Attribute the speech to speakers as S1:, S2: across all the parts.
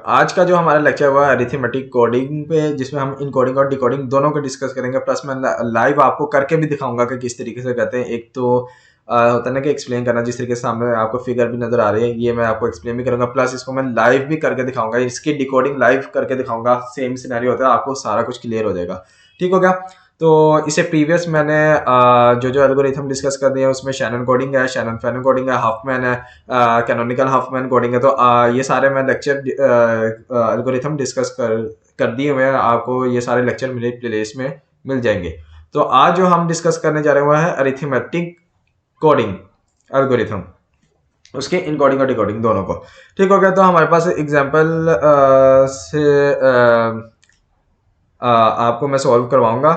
S1: आज का जो हमारा लेक्चर हुआ है अरिथमेटिक कोडिंग पे, जिसमें हम इनकोडिंग और डिकोडिंग दोनों को डिस्कस करेंगे। प्लस मैं लाइव आपको करके भी दिखाऊंगा कि किस तरीके से करते हैं। एक तो होता है ना कि एक्सप्लेन करना, जिस तरीके से सामने आपको फिगर भी नजर आ रही है, ये मैं आपको एक्सप्लेन भी करूंगा। प्लस इसको मैं लाइव भी करके दिखाऊंगा, इसकी डिकोडिंग लाइव करके दिखाऊंगा। सेम सिनेरियो होता है, आपको सारा कुछ क्लियर हो जाएगा। ठीक हो गया। तो इसे प्रीवियस मैंने जो एल्गोरिथम डिस्कस कर दिए हैं, उसमें शैनन कोडिंग है, शैनन फैनन कोडिंग है, हाफमैन है, कैनोनिकल हाफमैन कोडिंग है। तो ये सारे मैं लेक्चर एल्गोरिथम डिस्कस कर दिए हुए हैं। आपको ये सारे लेक्चर मेरे प्लेलिस्ट में मिल जाएंगे। तो आज जो हम डिस्कस करने जा रहे हुए हैं अरिथमेटिक कोडिंग एल्गोरिथम, उसके इनकोडिंग और डिकोडिंग दोनों को। ठीक हो गया। तो हमारे पास एग्जांपल से आपको मैं सॉल्व करवाऊंगा,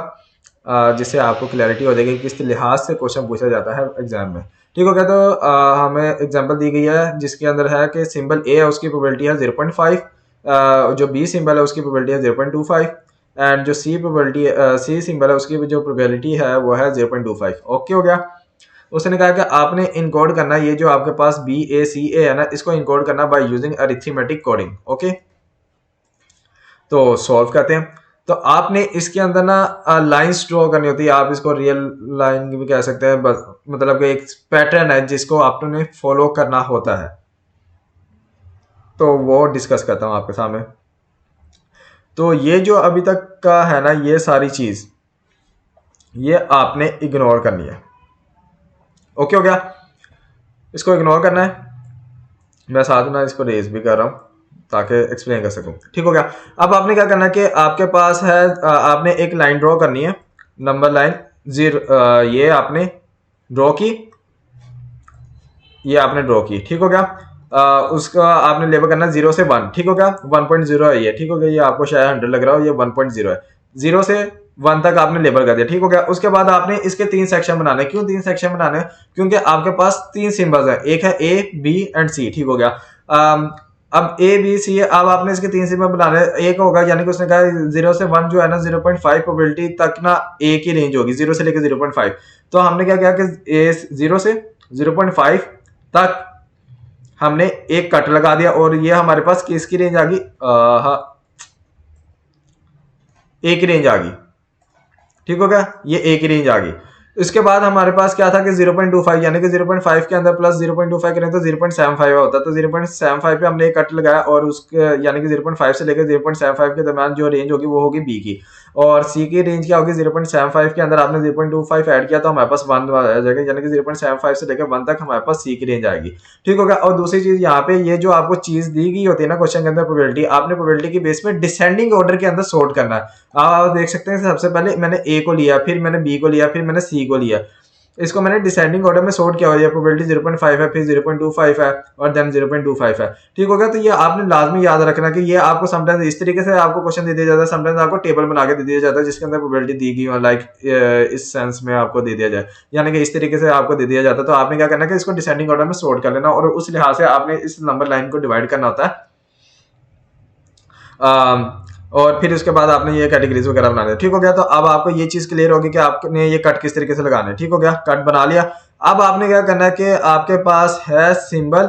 S1: जिससे आपको क्लैरिटी हो जाएगी किस लिहाज से क्वेश्चन पूछा जाता है एग्जाम में। ठीक हो गया। तो हमें एग्जांपल दी गई है जिसके अंदर है कि सिंबल ए है, उसकी प्रोबेबिलिटी है 0.5, जो बी सिंबल है उसकी प्रोबेबिलिटी है 0.25, एंड जो सी सिंबल है उसकी जो प्रोबेबिलिटी है वो है 0.25। ओके हो गया। उसने कहा कि आपने इनकोड करना, ये जो आपके पास बी ए सी ए है ना, इसको इनकोड करना bye using arithmetic coding. Okay, तो सॉल्व करते हैं। तो आपने इसके अंदर ना लाइंस ड्रॉ करनी होती है। आप इसको रियल लाइन भी कह सकते हैं, बस मतलब कि एक पैटर्न है जिसको आपने फॉलो करना होता है। तो वो डिस्कस करता हूं आपके सामने। तो ये जो अभी तक का है ना, ये सारी चीज ये आपने इग्नोर करनी है। ओके हो गया। इसको इग्नोर करना है। मैं साथ में इसको रेज भी कर रहा हूं ताकि एक्सप्लेन कर सकूं। ठीक हो गया। अब आपने क्या करना है कि आपके पास है, आपने एक लाइन ड्रॉ करनी है, नंबर लाइन 0, ये आपने ड्रॉ की, ये आपने ड्रॉ की। ठीक हो गया। उसका आपने लेबल करना 0 से 1। ठीक हो गया। 1.0 है ये। ठीक हो गया। ये आपको शायद 100 लग रहा हो, ये 1.0 है। 0 से 1 तक आपने लेबल कर दिया। ठीक हो गया। उसके बाद आपने इसके 3 सेक्शन बनाने। क्यों 3 सेक्शन बनाने? क्योंकि आपके पास 3 सिंबल्स हैं, एक है ए, बी एंड सी। ठीक हो गया। अब ए बी सी है। अब आपने इसके 3 सिंबल बनाने। एक होगा, यानी कि उसने कहा 0 से 1 जो है ना, 0.5 प्रोबेबिलिटी तक ना ए की रेंज होगी, 0 से लेकर 0.5। तो हमने क्या किया कि ए 0 से 0.5 तक हमने एक कट लगा दिया, और ये हमारे पास किसकी रेंज आ गई? ए की रेंज आ गई। ठीक हो गया। ये ए की रेंज आ गई। इसके बाद हमारे पास क्या था कि 0.25, यानी कि 0.5 के अंदर प्लस 0.25 करें तो 0.75 होता है। तो 0.75 पे हमने एक कट लगाया, और उसके यानी कि 0.5 से लेकर 0.75 के दरमियान जो रेंज होगी वो होगी बी की, और सी की रेंज क्या होगी? 0.75 के अंदर आपने 0.25 ऐड किया तो हमारे पास 1 आ जाएगा, यानी कि 0.75 से लेकर 1 तक हमारे पास सी की रेंज आएगी। ठीक होगा। और दूसरी चीज यहाँ पे, ये जो आपको चीज दी गई होती है ना क्वेश्चन के अंदर, प्रोबेबिलिटी, आपने प्रोबेबिलिटी की बेस पे डिसेंडिंग ऑर्डर के अंदर सॉर्ट करना है। आप देख सकते हैं सबसे पहले मैंने ए को लिया, फिर मैंने बी को लिया, फिर मैंने सी को लिया। इसको मैंने डिसेंडिंग ऑर्डर में सॉर्ट किया हुआ है। प्रोबेबिलिटी 0.5 है, फिर 0.25 है, और देन 0.25 है। ठीक हो गया। तो ये आपने लाजमी याद रखना कि ये आपको समटाइम्स इस तरीके से आपको क्वेश्चन दे दिया जाता है, समटाइम्स आपको टेबल बना के दे दिया जाता है जिसके अंदर प्रोबेबिलिटी दी गई हो, लाइक इस सेंस में आपको दे दिया जाए, यानी कि इस तरीके से आपको दे दिया जाता है। तो आपने क्या करना है कि इसको डिसेंडिंग ऑर्डर में सॉर्ट कर लेना, और उस लिहाज से आपने इस नंबर लाइन को डिवाइड करना होता है। और फिर उसके बाद आपने ये कैटेगरीज वगैरह बनाने। ठीक हो गया। तो अब आपको ये चीज क्लियर होगी कि आपने ये कट किस तरीके से लगाने। ठीक हो गया। कट बना लिया। अब आपने क्या करना है कि आपके पास है सिंबल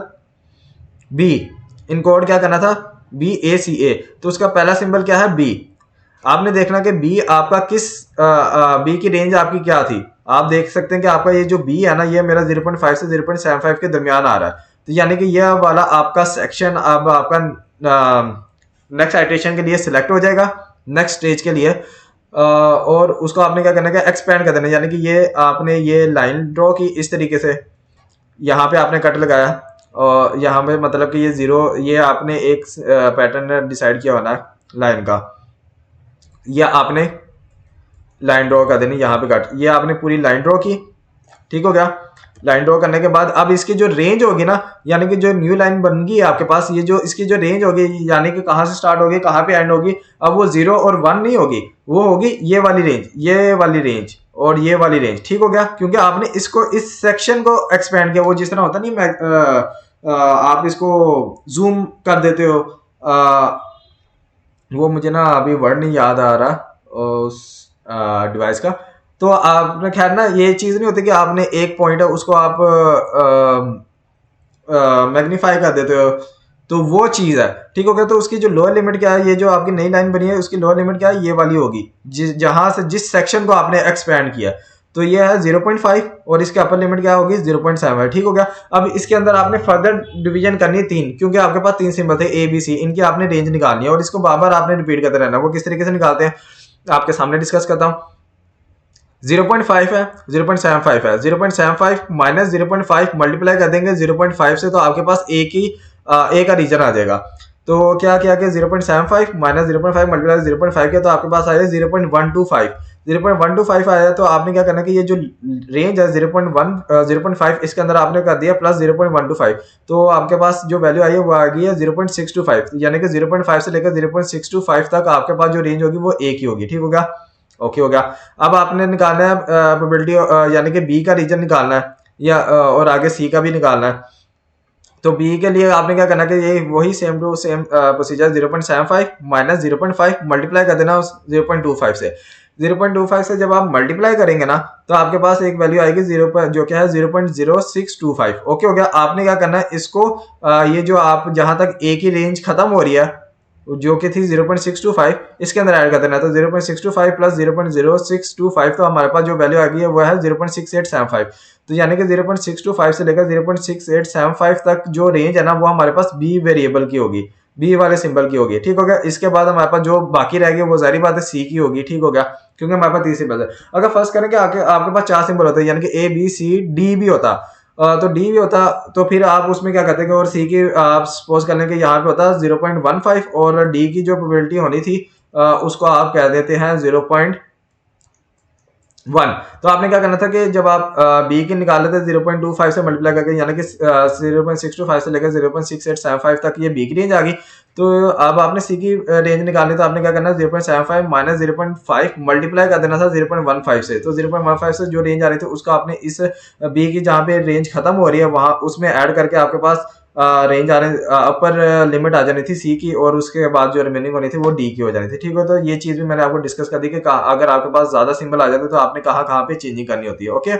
S1: बी, इनकोड क्या करना था? बी ए सी ए। तो उसका पहला सिंबल क्या है? बी। आपने देखना कि बी आपका किस बी की रेंज आपकी क्या थी। आप देख सकते हैं कि आपका ये जो बी है ना, ये मेरा 0.5 से 0.75 के दरमियान आ रहा है। तो यानी कि यह वाला आपका सेक्शन अब आपका नेक्स्ट आइट्रेशन के लिए सिलेक्ट हो जाएगा, नेक्स्ट स्टेज के लिए। और उसको आपने क्या करना है? एक्सपेंड कर देना, यानी कि ये आपने ये लाइन ड्रॉ की इस तरीके से, यहाँ पे आपने कट लगाया, और यहाँ पे मतलब कि ये 0, ये आपने एक पैटर्न डिसाइड किया होना है लाइन का, या आपने लाइन ड्रॉ कर देनी यहाँ पे कट, ये आपने पूरी लाइन ड्रॉ की। ठीक हो गया। लाइन ड्रॉ करने के बाद अब इसकी जो रेंज होगी ना, यानी कि जो न्यू लाइन बन गई आपके पास, ये जो इसकी जो रेंज होगी, यानी कि कहाँ से स्टार्ट होगी कहाँ पे एंड होगी, अब वो 0 और 1 नहीं होगी, वो होगी ये वाली रेंज, ये वाली रेंज और ये वाली रेंज। ठीक हो गया। क्योंकि आपने इसको इस सेक्शन को एक्सपेंड किया, वो जिस तरह होता नहीं, आप इसको जूम कर देते हो, वो मुझे ना अभी वर्ड नहीं याद आ रहा उस डिवाइस का। तो आपने खैर ना, ये चीज नहीं होती कि आपने एक पॉइंट है उसको आप मैग्नीफाई कर देते हो, तो वो चीज़ है, ठीक हो गया। तो उसकी जो लोअर लिमिट क्या है, ये जो आपकी नई लाइन बनी है उसकी लोअर लिमिट क्या है, ये वाली होगी जहां से जिस सेक्शन को आपने एक्सपेंड किया। तो ये है 0.5 और इसके अपर लिमिट क्या होगी 0.7, ठीक हो गया। अब इसके अंदर आपने फर्दर डिवीजन करनी है 3, क्योंकि आपके पास 3 सिंबल थे ए बी सी, इनकी आपने रेंज निकालनी है और इसको बार बार आपने रिपीट करते रहना। वो किस तरीके से निकालते हैं आपके सामने डिस्कस करता हूँ। 0.5 है, 0.75 है, 0.75 माइनस 0.5 मल्टीप्लाई कर देंगे 0.5 से, तो आपके पास ए का रीजन आ जाएगा। तो क्या किया कि 0.75 माइनस 0.5 मल्टीप्लाई 0.5 किया, तो आपके पास आया 0.125। 0.125 आया, तो आपने क्या करना कि ये जो रेंज है 0.5 इसके अंदर आपने कर दिया प्लस 0.125, तो आपके पास जो वैल्यू आई है वो आ गई है 0.625, यानी कि 0.5 से लेकर 0.625 तक आपके पास जो रेंज होगी वो ए की होगी, ठीक होगा। ओके हो गया। अब आपने निकालना है प्रोबेबिलिटी, यानी कि बी का रीजन निकालना है या और आगे सी का भी निकालना है। तो बी के लिए आपने क्या करना है कि ये वही same to same procedure 0.75 minus 0.5 multiply कर देना उस 0.25 से। 0.25 से जब आप मल्टीप्लाई करेंगे ना, तो आपके पास एक वैल्यू आएगी जो क्या है 0.0625। ओके हो गया। आपने क्या करना है इसको ये जो आप जहां तक ए की रेंज खत्म हो रही है जो कि थी 0.625, इसके अंदर ऐड कर देना। तो 0.625 प्लस 0.0625, तो हमारे पास जो वैल्यू आ गई है वो है 0.6875। तो यानी कि 0.625 से लेकर 0.6875 तक जो रेंज है ना वो हमारे पास बी वेरिएबल की होगी, बी वाले सिंबल की होगी, ठीक हो गया। इसके बाद हमारे पास जो बाकी रह गए वो जारी बात है सी की होगी, ठीक हो गया, क्योंकि हमारे पास 30 सिंबल है। अगर फर्स्ट करें कि आपके पास 4 सिंबल होते हैं, यानी कि ए बी सी डी भी होता, तो डी भी होता, तो फिर आप उसमें क्या करते हैं और सी की आप सपोज कर लें कि यहाँ पे होता 0.15 और डी की जो प्रोबेबिलिटी होनी थी उसको आप कह देते हैं 0.1। तो आपने क्या करना था कि जब आप बी की निकाल लेते 0.25 से मल्टीप्लाई करके, यानी कि 0.625 से लेकर 0.6875 तक ये बी की रेंज आ गई। तो अब आपने सी की रेंज निकालनी, तो आपने क्या करना 0.75 माइनस 0.5 मल्टीप्लाई कर देना था 0.15 से। तो 0.15 से जो रेंज आ रही थी उसको आपने इस बी की जहाँ पे रेंज खत्म हो रही है वहां उसमें ऐड करके आपके पास रेंज आने अपर लिमिट आ जानी थी सी की, और उसके बाद जो रिमेनिंग होनी थी वो डी की हो जानी थी, ठीक है। तो ये चीज भी मैंने आपको डिस्कस कर दी कि अगर आपके पास ज्यादा सिंबल आ जाते तो आपने कहाँ पे चेंजिंग करनी होती है। ओके,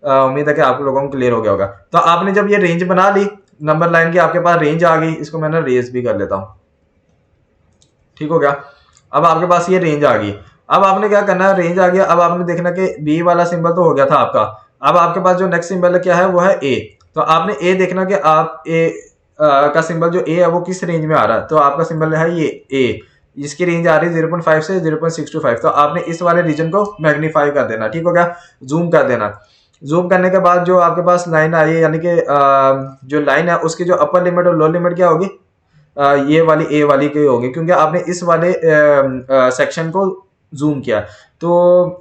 S1: उम्मीद है कि आप लोगों को क्लियर हो गया होगा। तो आपने जब ये रेंज बना ली, नंबर लाइन की आपके पास रेंज आ गई, इसको मैंने रेस भी कर लेता हूँ, ठीक हो गया। अब आपके पास ये रेंज आ गई। अब आपने क्या करना है, रेंज आ गया, अब आपने देखना कि बी वाला सिंबल तो हो गया था आपका। अब आपके पास जो नेक्स्ट सिंबल क्या है वो है ए। तो आपने ए देखना कि आप ए का सिंबल जो ए है वो किस रेंज में आ रहा है। तो आपका सिंबल है ये ए, इसकी रेंज आ रही है 0.5 से 0.625। तो आपने इस वाले रीजन को मैग्नीफाई कर देना, ठीक हो गया, जूम कर देना। जूम करने के बाद जो आपके पास लाइन आ रही है, यानी कि जो लाइन है उसकी जो अपर लिमिट और लोअर लिमिट क्या होगी, ये वाली ए वाली की होगी, क्योंकि आपने इस वाले सेक्शन को जूम किया। तो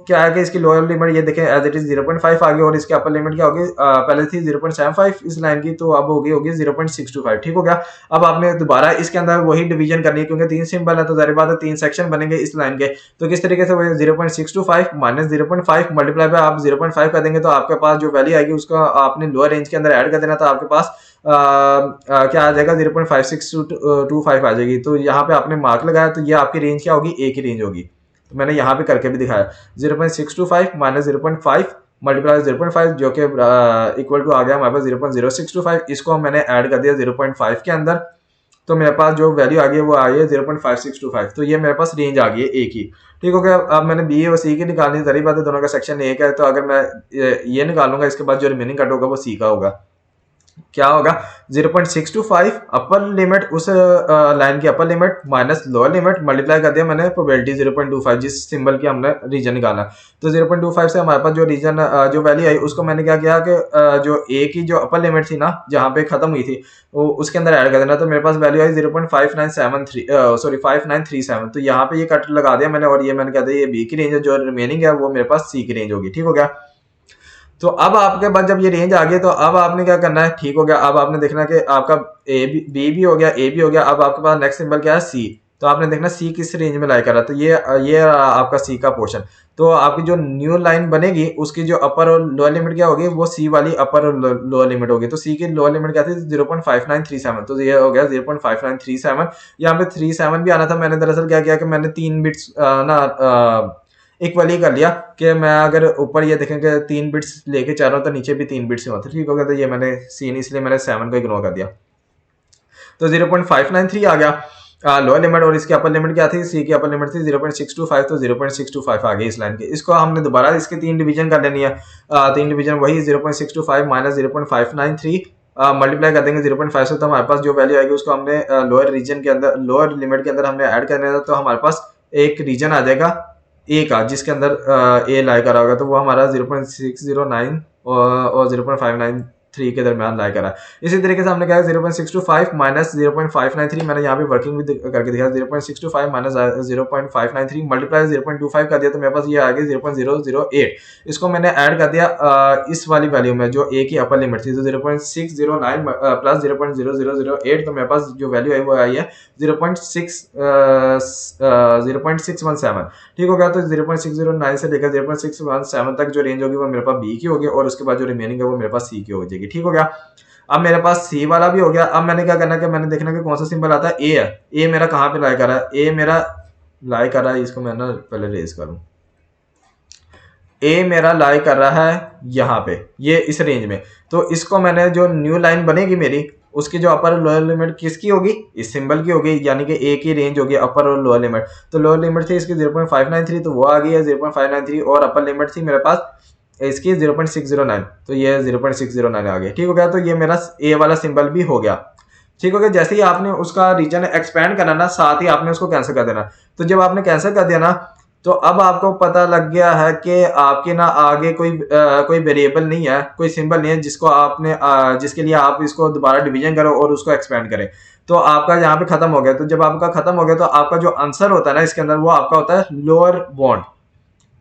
S1: क्या है कि इसकी लोअर लिमिट ये देखें एज इट इज 0.5 आ गई, और इसकी अपर लिमिट क्या होगी, पहले थी 0.75 इस लाइन की, तो अब होगी 0.625, ठीक हो गया। अब आपने दोबारा इसके अंदर वही डिवीजन करनी है, क्योंकि 3 सिंबल है तो जाहिर बात है 3 सेक्शन बनेंगे इस लाइन के। तो किस तरीके से वो 0.625 माइनस 0.5 मल्टीप्लाई पे आप 0.5 कर देंगे, तो आपके पास जो वैल्यू आएगी उसको आपने लोअर रेंज के अंदर ऐड कर देना। तो आपके पास क्या आ जाएगा 0.5625 आ जाएगी। तो यहाँ पे आपने मार्क लगाया, तो ये आपकी रेंज क्या होगी, ए की रेंज होगी। तो मैंने यहाँ पे करके भी दिखाया 0.625 माइनस 0.5 मल्टीप्लाई 0.5 जो कि इक्वल टू आ गया हमारे पास 0.0625। इसको मैंने ऐड कर दिया 0.5 के अंदर, तो मेरे पास जो वैल्यू आ गई है वो आई है 0.5625। तो ये मेरे पास रेंज आ गई है ए की, ठीक हो गया। अब मैंने बी और सी की निकालनी, जरी बात है दोनों का सेक्शन एक है, तो अगर मैं ये निकालूंगा इसके बाद जो रिमेनिंग कट होगा वो सी का होगा। क्या होगा 0.625 अपर लिमिट उस लाइन की upper limit minus lower limit multiply कर दिया मैंने प्रोबेबिलिटी 0.25 जिस सिंबल की हमने रीजन निकाला। तो 0.25 से हमारे पास जो रीजन जो वैल्यू आई उसको मैंने क्या किया कि जो ए की जो अपर लिमिट थी ना जहां पे खत्म हुई थी वो उसके अंदर ऐड कर देना। तो मेरे पास वैल्यू आई 0.5937 तो यहाँ पे ये कट लगा दिया मैंने, और ये मैंने कहा था ये बी की रेंज है, जो रिमेनिंग है वो मेरे पास सी की रेंज होगी, ठीक हो गया। तो अब आपके पास जब ये रेंज आ गई तो अब आपने क्या करना है, ठीक हो गया। अब आपने देखना कि आपका ए बी भी हो गया, ए भी हो गया। अब आपके पास नेक्स्ट सिंबल क्या है, सी। तो आपने देखना सी किस रेंज में लाई कर रहा है, तो ये आपका सी का पोर्शन। तो आपकी जो न्यू लाइन बनेगी उसकी जो अपर और लोअर लिमिट क्या होगी, वो सी वाली अपर और लोअर लिमिट होगी। तो सी की लोअर लिमिट क्या थी 0.5937, तो ये हो गया 0.5937। यहाँ पे 37 भी आना था। मैंने दरअसल क्या किया कि मैंने 3 बिट्स ना इक्वली कर लिया कि मैं अगर ऊपर ये देखेंगे 3 बिट्स लेके चाह रहा हूँ तो नीचे भी 3 बिट्स ही होते, ठीक हो गया। तो ये मैंने सीन इसलिए मैंने 7 को इग्नोर कर दिया। तो 0.593 आ गया लोअर लिमिट, और इसकी अपर लिमिट क्या थी, सी की अपर लिमिट थी 0.625, तो 0.625 आ गई इस लाइन की। इसको हमने दोबारा इसके 3 डिवीजन कर लेनी है, 3 डिवीजन वही 0.625 माइनस 0.593 मल्टीप्लाई कर देंगे 0.5 से, तो हमारे पास जो वैल्यू आएगी उसको हमने लोअर रीजन के अंदर, लोअर लिमिट के अंदर हमने ऐड करना है, तो हमारे पास एक रीजन आ जाएगा ए का जिसके अंदर ए लाई करा होगा, तो वो हमारा 0.609 और 0.593 के दरमियान लाई करा है। इसी तरीके से हमने कहा 0.625 माइनस 0.593, मैंने यहाँ पे वर्किंग भी करके दिखाया, 0.625 माइनस 0.593 मल्टीप्लाई 0.25 कर दिया, तो मेरे पास ये आ गया 0.008। इसको मैंने ऐड कर दिया इस वाली वैल्यू में जो ए की अपर लिमिट थी, तो 0.609 प्लस 0.0008, तो मेरे पास जो वैल्यू है वो आई है 0.617। ठीक हो गया। तो 0.609 से लेकर 0.617 तक जो रेंज होगी वो मेरे पास बी की होगी, और उसके बाद जो रिमेनिंग है वो मेरे पास सी की हो जाएगी। ठीक हो गया। अब मेरे पास सी वाला भी हो गया। अब मैंने क्या करना है कि मैंने देखना कि कौन सा सिंबल आता है, ए है। ए मेरा कहाँ पे लाई कर रहा है, ए मेरा लाई कर रहा है, इसको मैं ना पहले रेज करूं, ए मेरा लाई कर रहा है यहाँ पे, ये इस रेंज में। तो इसको मैंने जो न्यू लाइन बनेगी मेरी, उसकी जो अपर और लोअर लिमिट किसकी होगी, इस सिंबल की होगी, यानी कि ए की रेंज होगी अपर और लोअर लिमिट। तो लोअर लिमिट थी इसकी 0.593, तो वो आ गई है 0.593, और अपर लिमिट थी मेरे पास इसकी 0.609, तो ये 0.609 आ गया। ठीक हो गया। तो ये मेरा ए वाला सिंबल भी हो गया। ठीक हो गया। जैसे ही आपने उसका रीजन एक्सपेंड करना ना, साथ ही आपने उसको कैंसिल कर देना। तो जब आपने कैंसिल कर दिया ना, तो अब आपको पता लग गया है कि आपके ना आगे कोई वेरिएबल नहीं है, कोई सिंबल नहीं है जिसको आपने जिसके लिए आप इसको दोबारा डिवीजन करो और उसको एक्सपेंड करें। तो आपका यहाँ पे खत्म हो गया। तो जब आपका खत्म हो गया, तो आपका जो आंसर होता है ना इसके अंदर, वो आपका होता है लोअर बॉन्ड।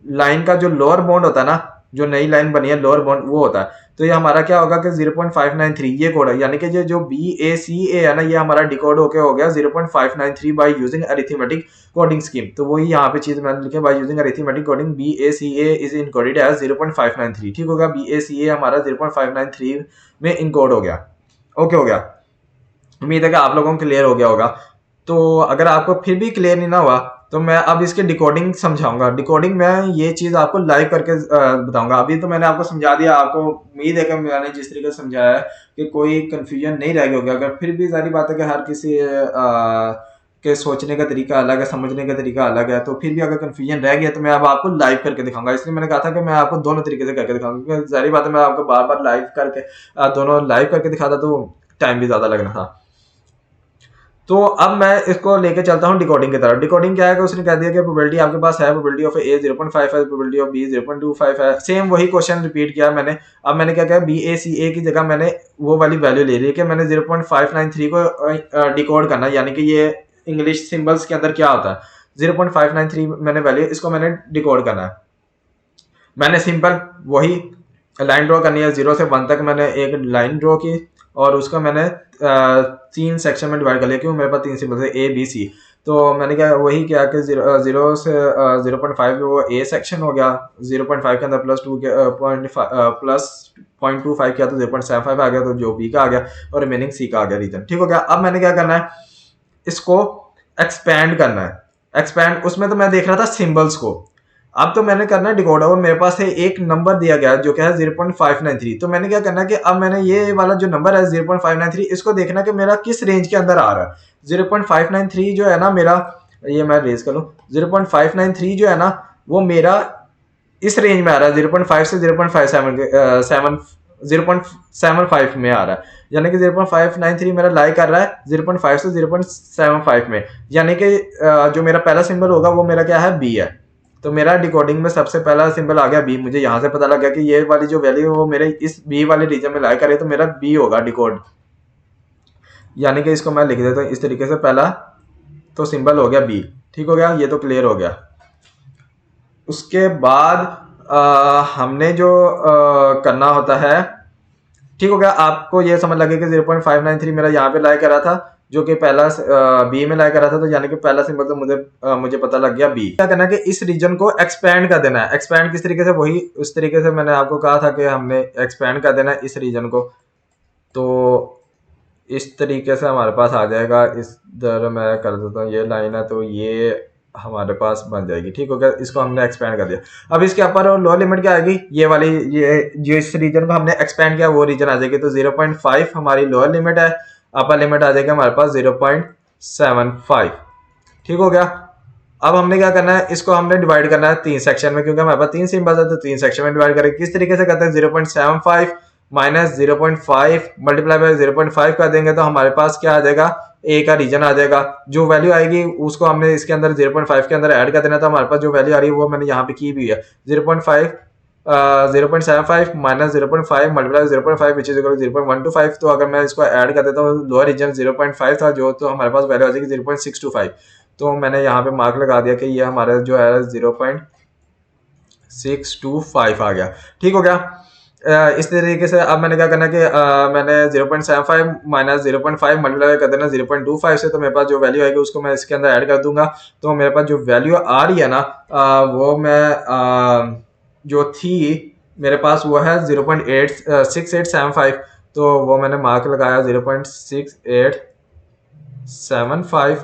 S1: लाइन का जो लोअर बॉन्ड होता है ना, जो नई लाइन बनी है लोअर बॉन्ड, वो होता है। तो ये हमारा क्या होगा कि 0.593 ये कोड है, यानी कि ये जो BACA है ना, ये हमारा डिकोड होके हो गया 0.593 by using arithmetic coding scheme. तो वही यहाँ पे चीज मैंने लिखी, by using arithmetic coding BACA is encoded as 0.593। ठीक होगा। BACA हमारा 0.593 में इनकोड हो गया। ओके हो गया। उम्मीद है कि आप लोगों को क्लियर हो गया होगा। तो अगर आपको फिर भी क्लियर नहीं ना हुआ, तो मैं अब इसके डिकोडिंग समझाऊंगा। डिकोडिंग में ये चीज आपको लाइव करके बताऊंगा। अभी तो मैंने आपको समझा दिया, आपको उम्मीद है कि मैंने जिस तरीके से समझाया है कि कोई कंफ्यूजन नहीं रह गया होगा। अगर फिर भी सारी बात है कि हर किसी के सोचने का तरीका अलग है, समझने का तरीका अलग है, तो फिर भी अगर कंफ्यूजन रह गया तो मैं अब आपको लाइव करके दिखाऊंगा। इसलिए मैंने कहा था कि मैं आपको दोनों तरीके से करके दिखाऊंगा, क्योंकि सारी बात है मैं आपको बार बार लाइव करके दोनों लाइव करके दिखाता तो टाइम भी ज्यादा लगना था। तो अब मैं इसको लेके चलता हूँ डिकोडिंग की तरफ। डिकोडिंग क्या है कि उसने कह दिया कि प्रोबेबिलिटी आपके पास है, प्रोबेबिलिटी ऑफ ए 0.5 है, प्रोबेबिलिटी ऑफ बी 0.25 है। सेम वही क्वेश्चन रिपीट किया मैंने। अब मैंने क्या किया, BACA की जगह मैंने वो वाली वैल्यू ले ली है कि मैंने 0.593 को डिकोड करना है, यानी कि ये इंग्लिश सिंबल्स के अंदर क्या होता है 0.593 मैंने वैल्यू, इसको मैंने डिकोड करना है। मैंने सिंपल वही लाइन ड्रॉ करनी है, 0 से 1 तक मैंने एक लाइन ड्रॉ की, और उसका मैंने 3 सेक्शन में डिवाइड कर लिया, क्योंकि मेरे पास 3 सिंबल थे A B C। तो मैंने क्या वही किया कि 0 से 0.5 वो A सेक्शन हो गया, 0.5 के अंदर प्लस 0.25 किया तो 0.75 आ गया, तो जो B का आ गया, और रिमेनिंग C का आ गया रीजन। ठीक हो गया। अब मैंने क्या करना है, इसको एक्सपैंड करना है। एक्सपैंड उसमें तो मैं देख रहा था सिंबल्स को, अब तो मैंने करना है डिकोड, और मेरे पास है एक नंबर दिया गया है जो क्या है 0.593। तो मैंने क्या करना है कि अब मैंने ये वाला जो नंबर है 0.593, इसको देखना कि मेरा किस रेंज के अंदर आ रहा है। 0.593 जो है ना मेरा, ये मैं रेज कर लूं, 0.593 जो है ना वो मेरा इस रेंज में आ रहा है, 0.5 से 0.75 में आ रहा है, यानी कि 0.593 मेरा लाई कर रहा है 0.5 से 0.75 में, यानी कि जो मेरा पहला सिंबल होगा वो मेरा क्या है, बी है। तो मेरा डिकोडिंग में सबसे पहला सिंबल आ गया बी। मुझे यहाँ से पता लग गया कि ये वाली जो वैल्यू है वो मेरे इस बी वाले रीजन में लाई करे, तो मेरा बी होगा डिकोड, यानी कि इसको मैं लिख देता हूँ इस तरीके से। पहला तो सिंबल हो गया बी। ठीक हो गया, ये तो क्लियर हो गया। उसके बाद हमने जो करना होता है, ठीक हो गया, आपको ये समझ लगे कि 0.593 मेरा यहाँ पे लाई करा था, जो कि पहला बी में लाई करा था, तो यानी कि पहला सिंबल तो मुझे पता लग गया बी। क्या करना है कि इस रीजन को एक्सपेंड कर देना है। एक्सपेंड किस तरीके से, वही उस तरीके से मैंने आपको कहा था कि हमने एक्सपेंड कर देना है इस रीजन को। तो इस तरीके से हमारे पास आ जाएगा। इस तरह मैं कर देता हूँ, ये लाइन है तो ये हमारे पास बन जाएगी। ठीक हो गया, इसको हमने एक्सपेंड कर दिया। अब इसके अपर और लोअर लिमिट क्या आएगी, ये वाली, ये जो इस रीजन को हमने एक्सपेंड किया वो रीजन आ जाएगी। तो 0.5 हमारी लोअर लिमिट है, अपर लिमिट आ जाएगी हमारे पास 0.75। ठीक हो गया। अब हमने क्या करना है, इसको हमने डिवाइड करना है 3 सेक्शन में, क्योंकि हमारे पास 3 सिंबल्स है तो 3 सेक्शन में डिवाइड करेंगे। किस तरीके से करते हैं, 0.75 माइनस 0.5 मल्टीप्लाई बाय 0.5 कर देंगे तो हमारे पास क्या आ जाएगा, ए का रीजन आ जाएगा। जो वैल्यू आएगी उसको हमने इसके अंदर 0.5 के अंदर ऐड कर देना। तो हमारे पास जो वैल्यू आ रही है वो मैंने यहाँ पे की भी है, 0.75 minus 0.5 multiply 0.5 which is equal to 0.125। तो अगर मैं इसको ऐड कर देता हूँ, लोअर रीजन 0.5 था जो, तो हमारे पास वैल्यू आ जाएगी 0.625। तो मैंने यहाँ पे मार्क लगा दिया कि ये हमारा जो है 0.625 आ गया। ठीक हो गया। इस तरीके से अब मैंने क्या करना कि मैंने 0.75 माइनस 0.5 मल्टीप्लाई कर देना 0.25 से, तो मेरे पास जो वैल्यू आएगी उसको मैं इसके अंदर ऐड कर दूंगा। तो मेरे पास जो वैल्यू आ रही है ना, वो मैं जो थी मेरे पास वो है 0.6875। तो वो मैंने मार्क लगाया 0.6875।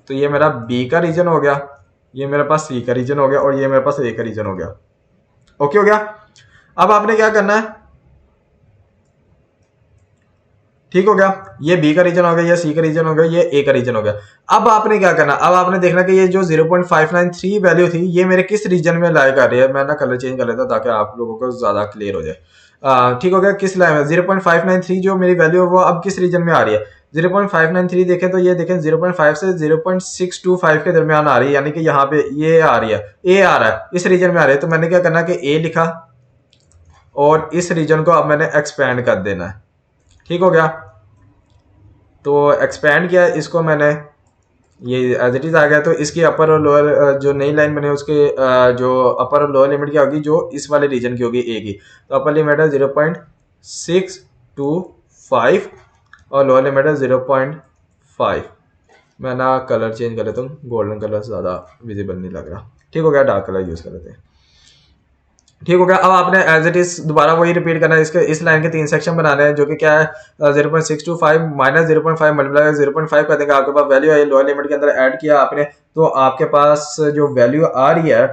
S1: तो ये मेरा बी का रीजन हो गया, ये मेरे पास सी का रीजन हो गया और ये मेरे पास ए का रीजन हो गया। ओके हो गया। अब आपने क्या करना है, ठीक हो गया, ये बी का रीजन हो गया, ये सी का रीजन हो गया, ये ए का रीजन हो गया। अब आपने क्या करना, अब आपने देखना कि ये जो 0.593 वैल्यू थी ये मेरे किस रीजन में लाई कर रही है। मैं ना कलर चेंज कर लेता ताकि आप लोगों को ज्यादा क्लियर हो जाए। ठीक हो गया। किस लाइन में 0.593 जो मेरी वैल्यू है वो अब किस रीजन में आ रही है, 0.593 देखें तो ये देखें 0.5 से 0.625 के दरमियान आ रही है, यानी कि यहाँ पे ये आ रही है, ए आ रहा है, इस रीजन में आ रही है। तो मैंने क्या करना कि ए लिखा और इस रीजन को अब मैंने एक्सपैंड कर देना है। ठीक हो गया। तो एक्सपैंड किया इसको मैंने, ये एज इट इज आ गया। तो इसकी अपर और लोअर जो नई लाइन बने उसके जो अपर और लोअर लिमिट क्या होगी, जो इस वाले रीजन की होगी ए की। तो अपर लिमिट है 0.625 और लोअर लिमिट है 0.5। मैं ना कलर चेंज कर लेता हूँ, गोल्डन कलर ज़्यादा विजिबल नहीं लग रहा। ठीक हो गया, डार्क कलर यूज़ कर लेते हैं। ठीक हो गया। अब आपने एज इट इज दोबारा वही रिपीट करना है, इसके इस लाइन के 3 सेक्शन बनाने हैं, जो कि क्या है 0.625 माइनस 0.5 मल्टीप्लाई 0.5 कर देंगे। आपके पास वैल्यू है, लोअर लिमिट के अंदर ऐड किया आपने, तो आपके पास जो वैल्यू आ रही है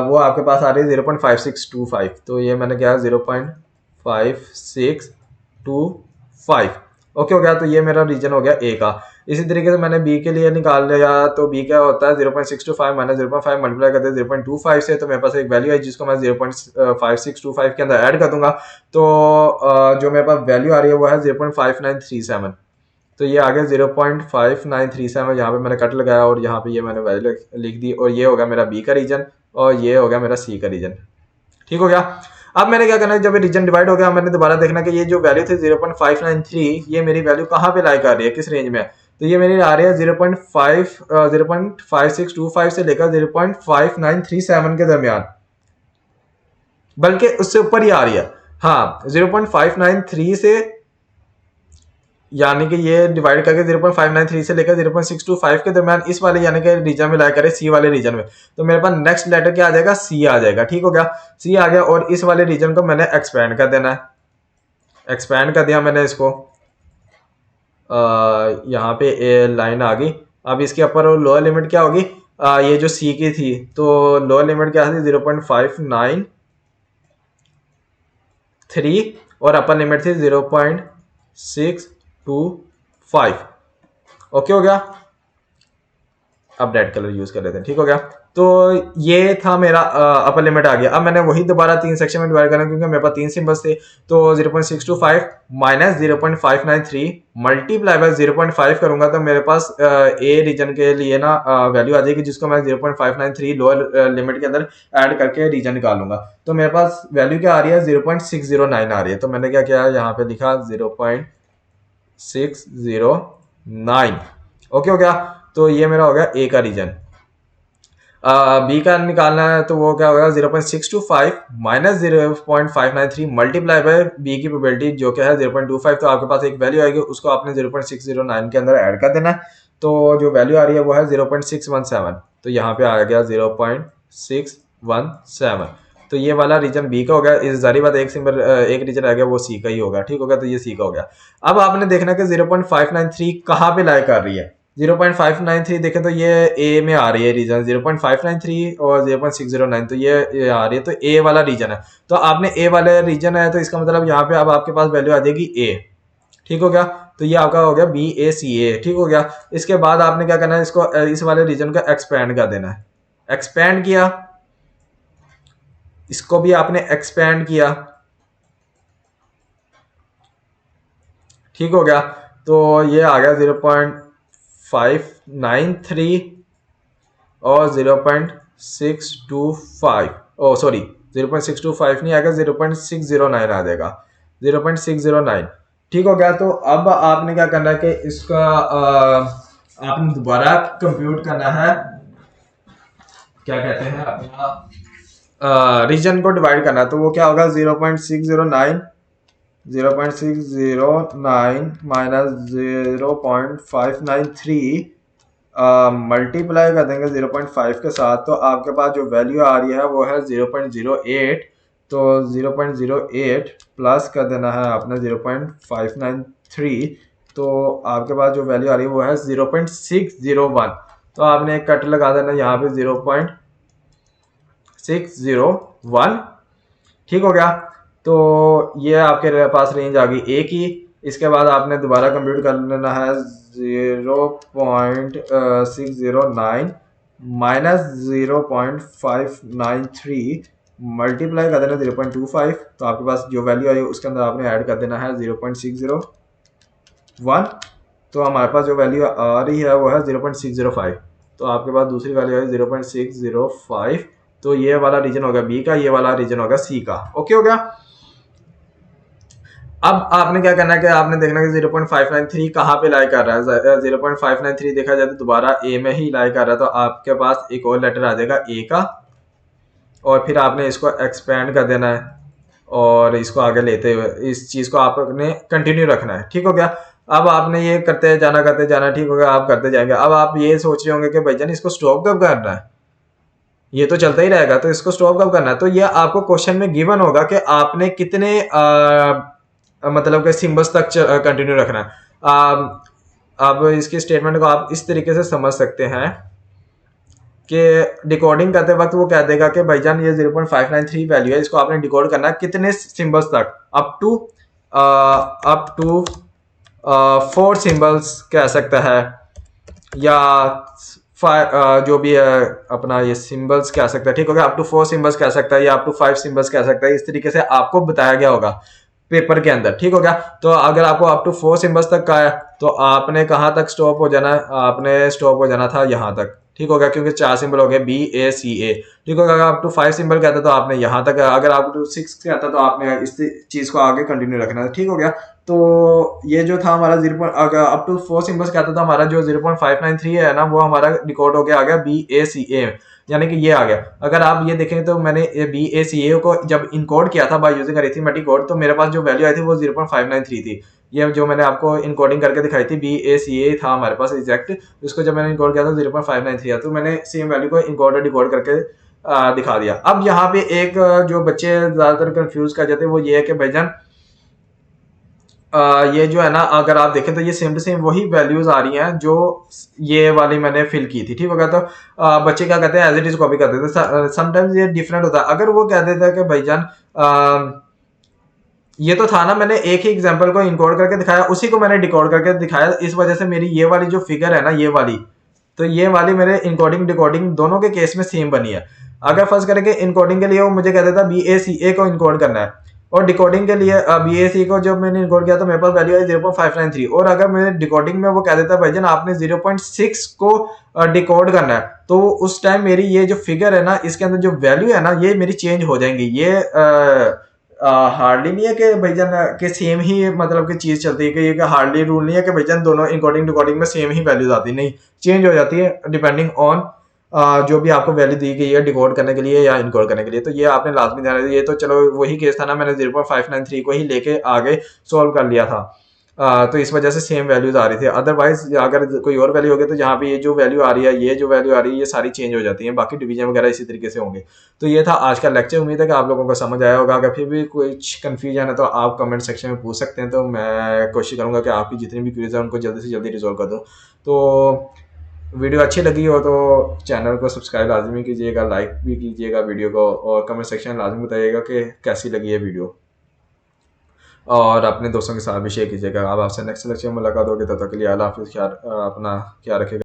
S1: वो आपके पास आ रही है 0.5625। तो ये मैंने क्या 0.5625। ओके हो गया। तो ये मेरा रीजन हो गया ए का। इसी तरीके से मैंने बी के लिए निकाल लिया, तो बी क्या होता है 0.625 माइनस 0.5 मल्टीप्लाई करते हैं 0.25 से। तो मेरे पास एक वैल्यू है जिसको मैं 0.5625 के अंदर ऐड कर दूंगा। तो जो मेरे पास वैल्यू आ रही है वो है 0.5937। तो ये आ गया 0.5937। यहाँ पे मैंने कट लगाया और यहाँ पे ये मैंने वैल्यू लिख दी, और ये होगा मेरा बी का रीजन और ये होगा मेरा सी का रीजन। ठीक हो गया। अब मैंने क्या करना है, जब रीजन डिवाइड हो गया मैंने दोबारा देखना कि ये जो वैल्यू थी 0.593 ये मेरी वैल्यू कहाँ पे लाई कर रही है, किस रेंज में। तो ये मेरी आ रही है 0.5625 से लेकर 0.5937 के दरमियान, बल्कि उससे ऊपर ही आ रही है। हाँ 0.593 से, यानी कि ये डिवाइड करके 0.593 से लेकर 0.625 के दरमियान इस वाले यानी कि रीजन में लाई करे, सी वाले रीजन में। तो मेरे पास नेक्स्ट लेटर क्या आ जाएगा, सी आ जाएगा। ठीक हो गया, सी आ गया और इस वाले रीजन को मैंने एक्सपैंड कर देना है। एक्सपैंड कर दिया मैंने इसको, यहाँ पे ए लाइन आ गई। अब इसके अपर और लोअर लिमिट क्या होगी, ये जो सी की थी तो लोअर लिमिट क्या थी 0.593 और अपर लिमिट थी 0.625। ओके हो गया। अब रेड कलर यूज कर लेते हैं। ठीक हो गया। तो ये था मेरा अपर लिमिट आ गया। अब मैंने वही दोबारा 3 सेक्शन में डिवाइड करना, क्योंकि मेरे पास 3 सिंबल्स थे। तो 0.625 माइनस 0.593 मल्टीप्लाई बाय 0.5 करूंगा तो मेरे पास ए रीजन के लिए ना वैल्यू आ जाएगी, जिसको मैं 0.593 लोअर लिमिट के अंदर ऐड करके रीजन निकालूंगा। तो मेरे पास वैल्यू क्या आ रही है 0.609 आ रही है। तो मैंने क्या किया, यहाँ पे लिखा 0.609। ओके हो गया। तो ये मेरा हो गया ए का रीजन। बी का निकालना है तो वो क्या होगा 0.625 माइनस 0.593 मल्टीप्लाई बाय बी की प्रोबेबिलिटी जो क्या है 0.25। तो आपके पास एक वैल्यू आएगी, उसको आपने 0.609 के अंदर ऐड कर देना है। तो जो वैल्यू आ रही है वो है 0.617। तो यहाँ पे आ गया 0.617। तो ये वाला रीजन बी का हो गया। इस जारी बात एक सिंबल एक रीजन आ गया वो सी का ही होगा। ठीक होगा। तो ये सी का हो गया। अब आपने देखना कि 0.593 कहाँ पे लाई कर रही है। 0.593 देखें तो ये ए में आ रही है रीजन 0.593 और 0.609। तो ये आ रही है, तो ए वाला रीजन है। तो आपने ए वाले रीजन है तो इसका मतलब यहाँ पे अब आपके पास वैल्यू आ जाएगी ए। ठीक हो गया। तो ये आपका हो गया BACA, ठीक हो गया। इसके बाद आपने क्या करना है, इसको इस वाले रीजन को एक्सपेंड कर देना है। एक्सपेंड किया, इसको भी आपने एक्सपेंड किया, ठीक हो गया। तो ये आ गया 0.593 और 0.625, ओ सॉरी 0.625 नहीं आएगा, 0.609 आ जाएगा, 0.609, ठीक हो गया। तो अब आपने क्या करना है कि इसका आपने दोबारा कंप्यूट करना है, क्या कहते हैं अपना रीजन को डिवाइड करना है। तो वो क्या होगा, 0.609 माइनस 0.593 मल्टीप्लाई कर देंगे 0.5 के साथ, तो आपके पास जो वैल्यू आ रही है वो है 0.08। तो 0.08 प्लस कर देना है आपने 0.593, तो आपके पास जो वैल्यू आ रही है वो है 0.601। तो आपने एक कट लगा देना यहाँ पे 0.601, ठीक हो गया। तो ये आपके पास रेंज आ गई ए की। इसके बाद आपने दोबारा कंप्यूट कर लेना है 0.609 माइनस 0.593 मल्टीप्लाई कर देना 0.25। तो आपके पास जो वैल्यू आई उसके अंदर आपने ऐड कर देना है 0.601। तो हमारे पास जो वैल्यू आ रही है वो है 0.605। तो आपके पास दूसरी वैल्यू है 0.605। तो ये वाला रीजन होगा बी का, ये वाला रीजन होगा सी का। ओके हो गया। अब आपने क्या करना है कि आपने देखना है कि 0.593 कहाँ पे लाई कर रहा है। 0.593 देखा जाए तो दोबारा ए में ही लाई कर रहा है, तो आपके पास एक और लेटर आ जाएगा ए का, और फिर आपने इसको एक्सपेंड कर देना है और इसको आगे लेते हुए इस चीज़ को आपने कंटिन्यू रखना है, ठीक हो गया। अब आपने ये करते जाना, ठीक हो गया, आप करते जाएंगे। अब आप ये सोच रहे होंगे कि भाईजान इसको स्टॉप कब करना है, ये तो चलता ही रहेगा, तो इसको स्टॉप कब करना है। तो ये आपको क्वेश्चन में गिवन होगा कि आपने कितने मतलब के सिंबल्स तक कंटिन्यू रखना है। अब इसकी स्टेटमेंट को आप इस तरीके से समझ सकते हैं कि डिकोडिंग करते वक्त वो कह देगा कि भाईजान ये 0.593 वैल्यू है, इसको आपने डिकोड करना है कितने सिंबल्स तक, अप टू 4 सिंबल्स कह सकता है, या जो भी है अपना ये सिंबल्स कह सकता है, ठीक हो गया। अप टू 4 सिंबल्स कह सकता है या अप टू 5 सिंबल्स कह सकता है। इस तरीके से आपको बताया गया होगा पेपर के अंदर, ठीक हो गया। तो अगर आपको अप टू 4 सिंबल्स तक का है तो आपने कहाँ तक स्टॉप हो जाना है, आपने स्टॉप हो जाना था यहाँ तक, ठीक हो गया, क्योंकि 4 सिंबल हो गए BACA, ठीक हो गया। अगर आप टू 5 सिंबल कहता तो आपने यहाँ तक, अगर आप टू 6 कहता तो आपने इस चीज को आगे कंटिन्यू रखना था, ठीक हो गया। तो ये जो था हमारा 0. अगर अप टू 4 सिंबल्स कहता था, हमारा जो 0.593 है ना वो हमारा रिकॉर्ड हो गया, आ गया BACA, यानी कि ये आ गया। अगर आप ये देखें तो मैंने BACA को जब इनकोड किया था बाय यूजिंग अरिथमेटिक कोड, तो मेरे पास जो वैल्यू आई थी वो 0.593 थी। ये जो मैंने आपको इनकोडिंग करके दिखाई थी BACA था हमारे पास एग्जैक्ट, उसको जब मैंने इनकोड किया था 0.593 तो मैंने सेम वैल्यू को इनकोड और डिकोड करके दिखा दिया। अब यहाँ पे एक जो बच्चे ज्यादातर कंफ्यूज कर जाते हैं वो ये है कि भाईजान ये जो है ना, अगर आप देखें तो ये सेम टू सेम वही वैल्यूज आ रही हैं जो ये वाली मैंने फिल की थी, ठीक हो गया। तो बच्चे क्या कहते हैं, एज इट इज कॉपी कर देते हैं। समटाइम्स ये डिफरेंट होता है। अगर वो कह देता है कि भाईजान ये तो था ना, मैंने एक ही एग्जांपल को इनकोड करके दिखाया, उसी को मैंने डिकोड करके दिखाया, इस वजह से मेरी ये वाली जो फिगर है ना, ये वाली, तो ये वाली मेरे इनकोडिंग डिकोडिंग दोनों के केस में सेम बनी है। अगर फर्स्ट करेंगे इनकोडिंग के लिए वो मुझे कह देता BACA को इनकोड करना है, और डिकोडिंग के लिए BAC को जब मैंने इनकोड किया तो मेरे पास वैल्यू आई 0.593, और अगर मेरे डिकोडिंग में वो कह देता है भाईजान आपने 0.6 को डिकोड करना है, तो उस टाइम मेरी ये जो फिगर है ना, इसके अंदर जो वैल्यू है ना, ये मेरी चेंज हो जाएंगी। ये हार्डली नहीं है कि भाईजान के सेम ही मतलब की चीज चलती है, कि ये हार्डली रूल नहीं है कि भाईजान दोनों इनकोडिंग डिकोडिंग में सेम ही वैल्यूज आती, नहीं, चेंज हो जाती है डिपेंडिंग ऑन जो भी आपको वैल्यू दी गई है डिकोड करने के लिए या इनकोड करने के लिए। तो ये आपने लाजमी ध्यान रखना। ये तो चलो वही केस था ना, मैंने 0.593 को ही लेके आगे सोल्व कर लिया था, तो इस वजह से सेम वैल्यूज आ रही थी। अदरवाइज अगर कोई और वैल्यू होगी तो यहाँ पे ये जो वैल्यू आ रही है, ये जो वैल्यू आ रही है, ये सारी चेंज हो जाती है। बाकी डिवीजन वगैरह इसी तरीके से होंगे। तो ये था आज का लेक्चर। उम्मीद है कि आप लोगों को समझ आया होगा। अगर फिर भी कुछ कन्फ्यूजन है तो आप कमेंट सेक्शन में पूछ सकते हैं, तो मैं कोशिश करूँगा कि आपकी जितनी भी क्वेरीज है उनको जल्दी से जल्दी रिजॉल्व कर दूँ। तो वीडियो अच्छी लगी हो तो चैनल को सब्सक्राइब लाजमी कीजिएगा, लाइक भी कीजिएगा वीडियो को, और कमेंट सेक्शन में लाजमी बताइएगा कि कैसी लगी है वीडियो। और अपने दोस्तों के साथ भी शेयर कीजिएगा। अब आपसे नेक्स्ट लेक्चर में मुलाकात होगी, तब तक के लिए अल्लाह हाफिज़। अपना ख्याल रखिएगा।